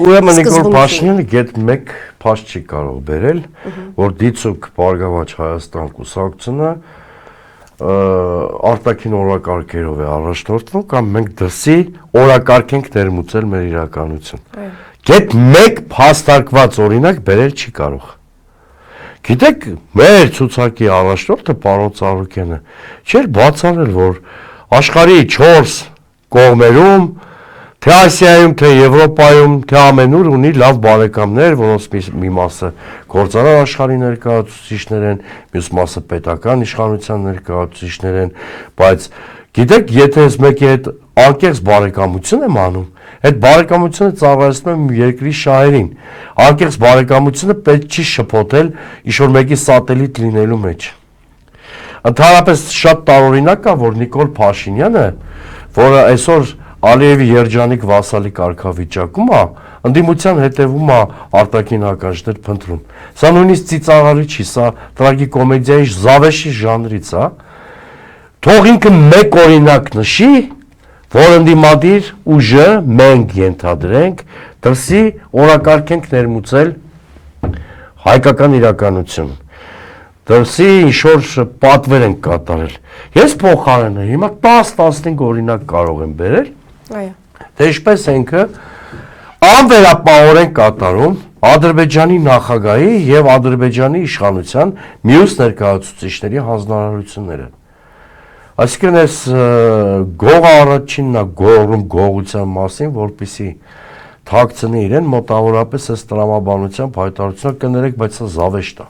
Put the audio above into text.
Ուրեմն Նիկոլ Փաշինյանը գետ մեկ փաստ չի կարող բերել, որ դիցուկ Բարգավաճ Հայաստան կուսակցությունը արտաքին օրակարգերով է առաջնորդվում կամ մենք դրսի օրակարգ ենք ներմուծել մեր իրականություն։ Գետ մեկ փաստարկված օրինակ բերել չի կարող։ Գիտեք, մեր ցուցակի առաջնորդը պարոն Ծառուկյանը չէր բացառել, որ աշխարհի 4 կողմերում, թե Ասիայում, թե Եվրոպայում, թե ամենուր ունի լավ բարեկամներ, որոնց մի մասը գործարար աշխարհի ներկայացուցիչներ են, մյուս մասը պետական իշխանության ներկայացուցիչներ են, բայց գիտեք, եթե ես մեկի հետ անկեղծ բարեկամություն եմ անում, այդ բարեկամությունը ծառայեցնում եմ երկրի շահերին։ Անկեղծ բարեկամությունը պետք չի շփոթել ինչ-որ մեկի սատելիտ լինելու մեջ։ Ընդհանրապես շատ տարօրինակ է, որ Նիկոլ Փաշինյանը, որը այսօր Ալիևի երջանիկ վասալի կարգավիճակում է, ընդդիմության հետևում է արտաքին հակաշներ փնտրում։ Սա նույնիսկ ծիծաղալի չի, սա տրագիկոմեդիայի զավեշի ժանրից է։ Թող ինքը մեկ օրինակ նշի, որ ընդդիմադիր ուժը մենք ենթադրենք դրսի օրակարգ ենք ներմուծել հայկական իրականություն։ Դրսի ինչ-որ պատվեր ենք կատարել։ Ես փոխարենը հիմա 10-15 օրինակ կարող եմ բերել, թե ինչպես ինքը անվերապահորեն կատարում Ադրբեջանի նախագահի եւ Ադրբեջանի իշխանության մյուս ներկայացուցիչների հանձնարարությունները։ Այսինքն այս գողը առաջինն է գողում գողության մասին, որպեսի թաքցնի իրեն մոտավորապես այս տրամաբանությամբ հայտարարությունը կներեք, բայց սա զավեշտ է։